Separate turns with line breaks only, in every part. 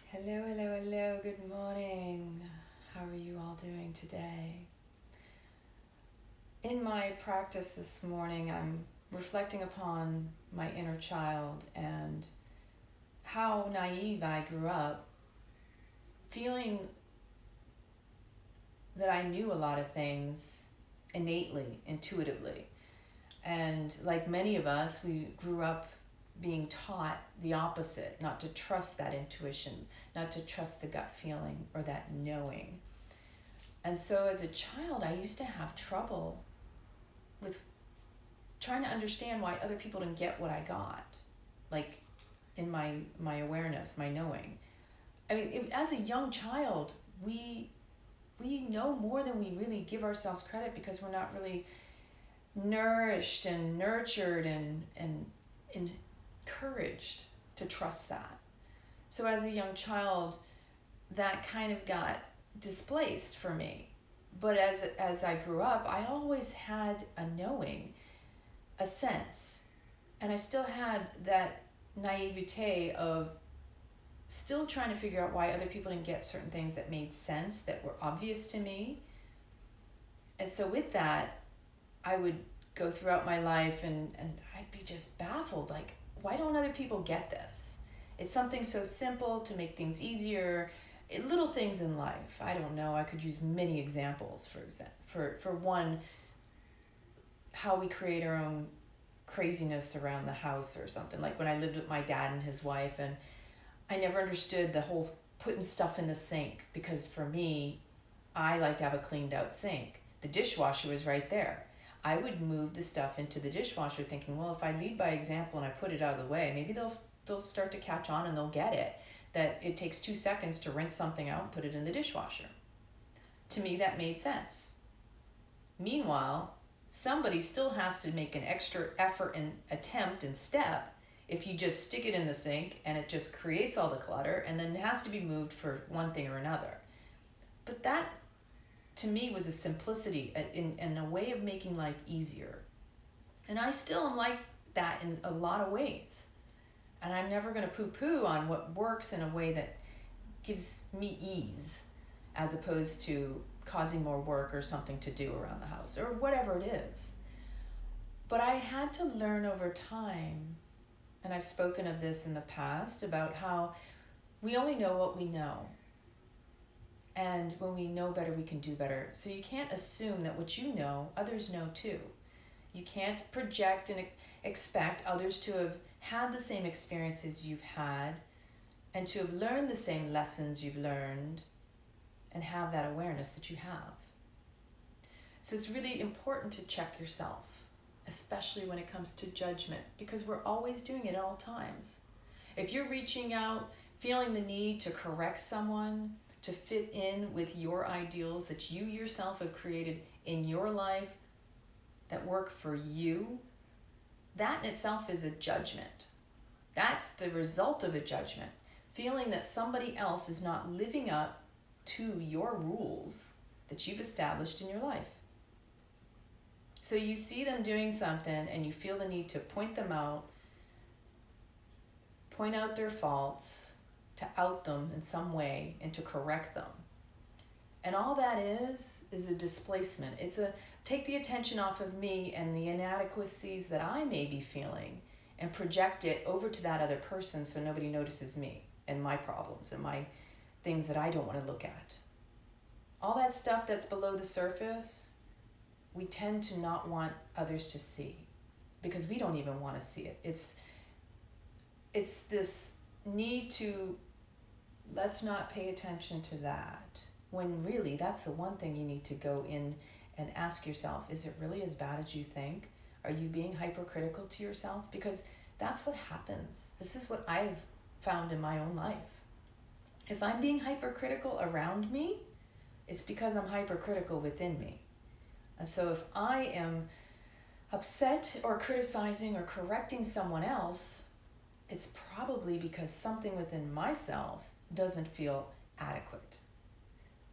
Hello, hello, hello. Good morning. How are you all doing today? In my practice this morning, I'm reflecting upon my inner child and how naive I grew up, feeling that I knew a lot of things innately, intuitively. And like many of us, we grew up being taught the opposite, not to trust that intuition, not to trust the gut feeling or that knowing. And so as a child, I used to have trouble with trying to understand why other people didn't get what I got, like in my awareness, my knowing. I mean, as a young child, we know more than we really give ourselves credit because we're not really nourished and nurtured and encouraged to trust that. So as a young child, that kind of got displaced for me. But as I grew up, I always had a knowing, a sense, and I still had that naivete of still trying to figure out why other people didn't get certain things that made sense, that were obvious to me. And so with that, I would go throughout my life and I'd be just baffled, like, why don't other people get this? It's something so simple to make things easier. Little things in life. I don't know. I could use many examples. For one, how we create our own craziness around the house or something. Like when I lived with my dad and his wife, and I never understood the whole putting stuff in the sink, because for me, I like to have a cleaned out sink. The dishwasher was right there. I would move the stuff into the dishwasher thinking, well, if I lead by example and I put it out of the way, maybe they'll start to catch on and they'll get it. That it takes 2 seconds to rinse something out and put it in the dishwasher. To me, that made sense. Meanwhile, somebody still has to make an extra effort and attempt and step if you just stick it in the sink and it just creates all the clutter and then it has to be moved for one thing or another. But that, to me, was a simplicity and a way of making life easier. And I still am like that in a lot of ways. And I'm never going to poo-poo on what works in a way that gives me ease, as opposed to causing more work or something to do around the house or whatever it is. But I had to learn over time, and I've spoken of this in the past, about how we only know what we know. And when we know better, we can do better. So you can't assume that what you know, others know too. You can't project and expect others to have had the same experiences you've had and to have learned the same lessons you've learned and have that awareness that you have. So it's really important to check yourself, especially when it comes to judgment, because we're always doing it at all times. If you're reaching out, feeling the need to correct someone, to fit in with your ideals that you yourself have created in your life that work for you, that in itself is a judgment. That's the result of a judgment. Feeling that somebody else is not living up to your rules that you've established in your life. So you see them doing something and you feel the need to point them out, point out their faults, to out them in some way and to correct them. And all that is a displacement. It's a take the attention off of me and the inadequacies that I may be feeling and project it over to that other person so nobody notices me and my problems and my things that I don't want to look at. All that stuff that's below the surface, we tend to not want others to see because we don't even want to see it. It's this need to, let's not pay attention to that, when really that's the one thing you need to go in and ask yourself, is it really as bad as you think? Are you being hypercritical to yourself? Because that's what happens. This is what I've found in my own life. If I'm being hypercritical around me, it's because I'm hypercritical within me. And so if I am upset or criticizing or correcting someone else, it's probably because something within myself doesn't feel adequate.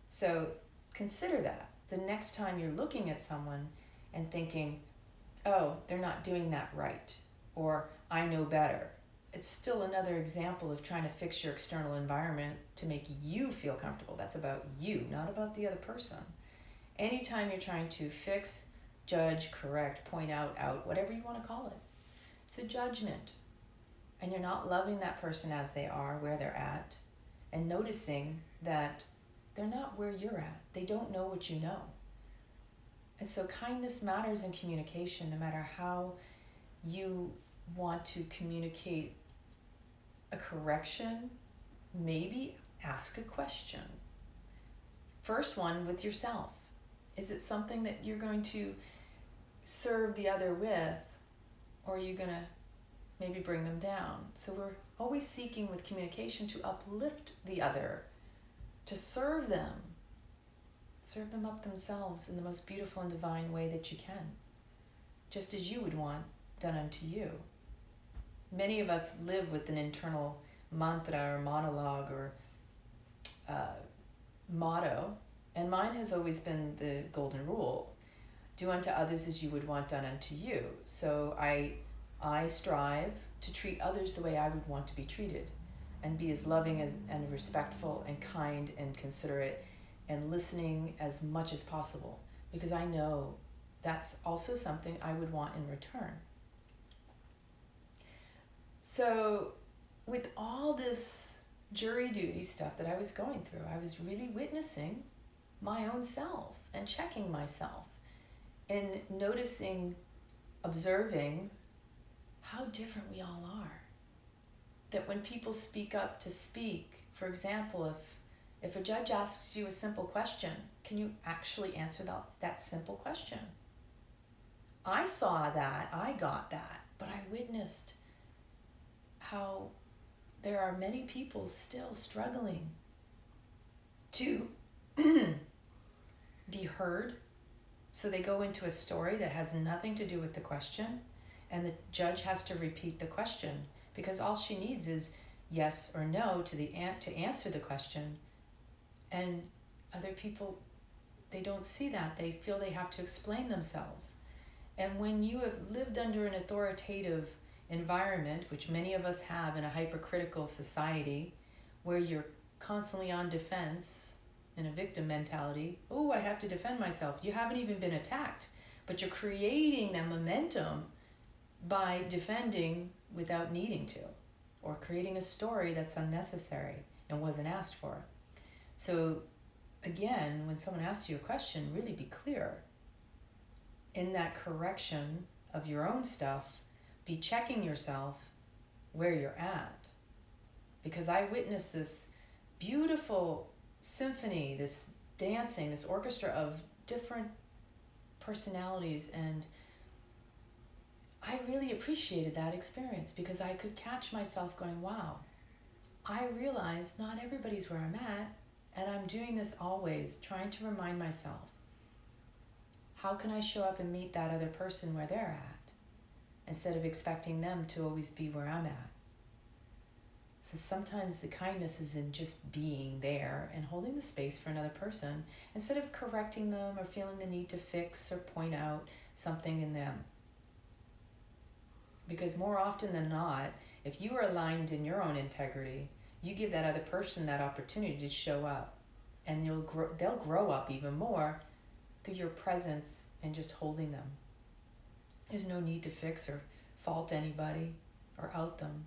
So consider that the next time you're looking at someone and thinking, oh, they're not doing that right, or I know better. it's still another example of trying to fix your external environment to make you feel comfortable. That's about you, not about the other person. Anytime you're trying to fix, judge, correct, point out, whatever you want to call it, it's a judgment. And you're not loving that person as they are, where they're at, and noticing that they're not where you're at. They don't know what you know. And so kindness matters in communication, no matter how you want to communicate a correction. Maybe ask a question. First one with yourself. Is it something that you're going to serve the other with, or are you going to maybe bring them down? So we're always seeking with communication to uplift the other, to serve them up themselves in the most beautiful and divine way that you can, just as you would want done unto you. Many of us live with an internal mantra or monologue or motto, and mine has always been the golden rule: do unto others as you would want done unto you. So I strive to treat others the way I would want to be treated, and be as loving and respectful and kind and considerate and listening as much as possible, because I know that's also something I would want in return. So with all this jury duty stuff that I was going through, I was really witnessing my own self and checking myself and noticing, observing how different we all are. That when people speak up to speak, for example, if a judge asks you a simple question, can you actually answer that simple question? I saw that, I got that, but I witnessed how there are many people still struggling to be heard. So they go into a story that has nothing to do with the question, and the judge has to repeat the question, because all she needs is yes or no to answer the question. And other people, they don't see that. They feel they have to explain themselves. And when you have lived under an authoritative environment, which many of us have in a hypercritical society, where you're constantly on defense, in a victim mentality, oh, I have to defend myself. You haven't even been attacked, but you're creating that momentum by defending without needing to, or creating a story that's unnecessary and wasn't asked for. So again, when someone asks you a question, really be clear. In that correction of your own stuff, be checking yourself where you're at. Because I witnessed this beautiful symphony, this dancing, this orchestra of different personalities, and I really appreciated that experience, because I could catch myself going, wow, I realize not everybody's where I'm at, and I'm doing this always, trying to remind myself, how can I show up and meet that other person where they're at, instead of expecting them to always be where I'm at. So sometimes the kindness is in just being there and holding the space for another person, instead of correcting them or feeling the need to fix or point out something in them. Because more often than not, if you are aligned in your own integrity, you give that other person that opportunity to show up, and they'll grow up even more through your presence and just holding them. There's no need to fix or fault anybody or out them.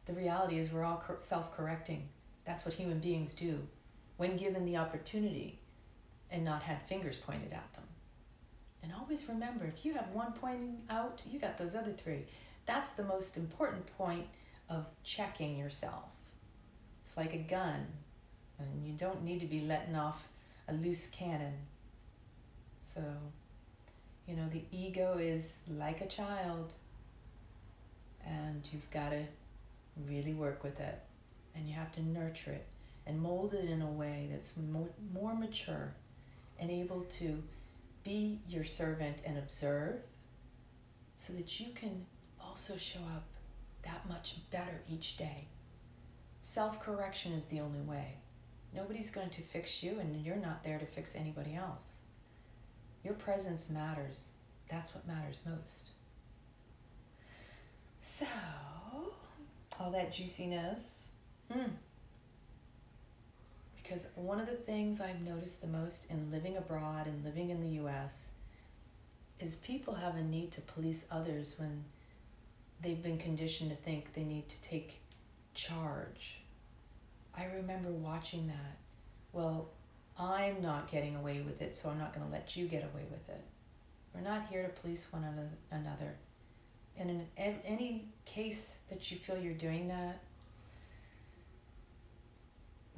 The reality is we're all self-correcting. That's what human beings do when given the opportunity and not had fingers pointed at them. And always remember, if you have one pointing out, you got those other three. That's the most important point of checking yourself. It's like a gun, and you don't need to be letting off a loose cannon. So, the ego is like a child, and you've got to really work with it, and you have to nurture it and mold it in a way that's more mature and able to be your servant and observe, so that you can also show up that much better each day. Self-correction is the only way. Nobody's going to fix you, and you're not there to fix anybody else. Your presence matters. That's what matters most. So, all that juiciness. Because one of the things I've noticed the most in living abroad and living in the US is people have a need to police others when they've been conditioned to think they need to take charge. I remember watching that. Well, I'm not getting away with it, so I'm not going to let you get away with it. We're not here to police one another. And in any case that you feel you're doing that,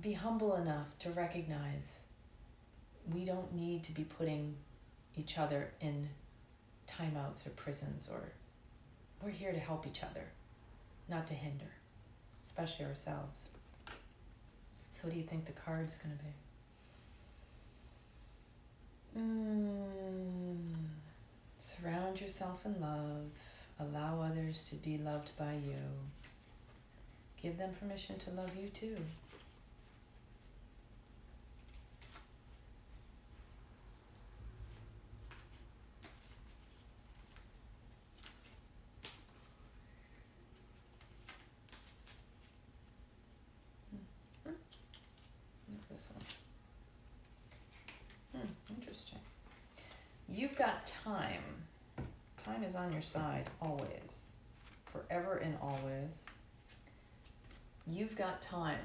be humble enough to recognize we don't need to be putting each other in timeouts or prisons, or we're here to help each other, not to hinder, especially ourselves. So what do you think the card's going to be? Surround yourself in love. Allow others to be loved by you. Give them permission to love you too. This one. Interesting. You've got time. Time is on your side always. Forever and always. You've got time.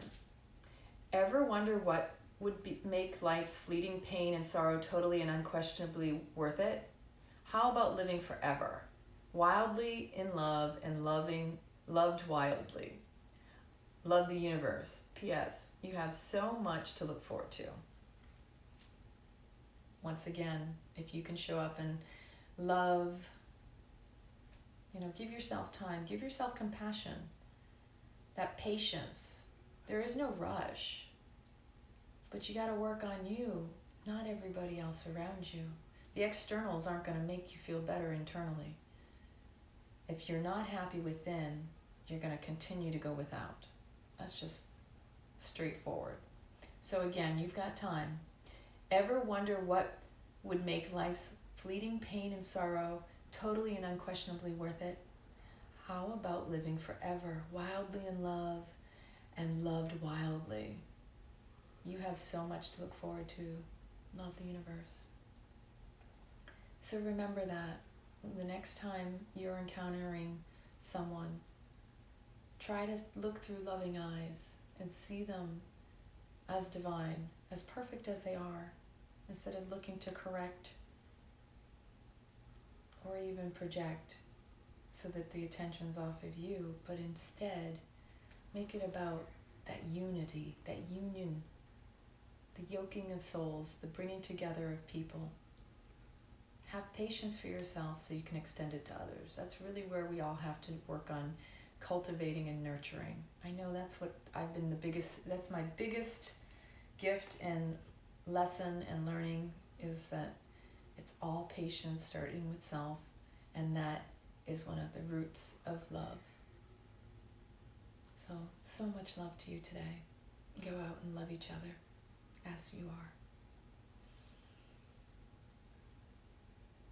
Ever wonder what would make life's fleeting pain and sorrow totally and unquestionably worth it? How about living forever? Wildly in love and loved wildly. Love the universe. P.S. You have so much to look forward to. Once again, if you can show up and love, give yourself time, give yourself compassion, that patience. There is no rush, but you got to work on you, not everybody else around you. The externals aren't going to make you feel better internally. If you're not happy within, you're going to continue to go without. That's just straightforward. So again, you've got time. Ever wonder what would make life's fleeting pain and sorrow totally and unquestionably worth it? How about living forever, wildly in love and loved wildly? You have so much to look forward to. Love the universe. So remember that the next time you're encountering someone, try to look through loving eyes and see them as divine, as perfect as they are, instead of looking to correct or even project so that the attention's off of you, but instead make it about that unity, that union, the yoking of souls, the bringing together of people. Have patience for yourself so you can extend it to others. That's really where we all have to work on cultivating and nurturing. I know that's what that's my biggest gift and lesson and learning, is that it's all patience starting with self, and that is one of the roots of love. So much love to you today. Go out and love each other as you are.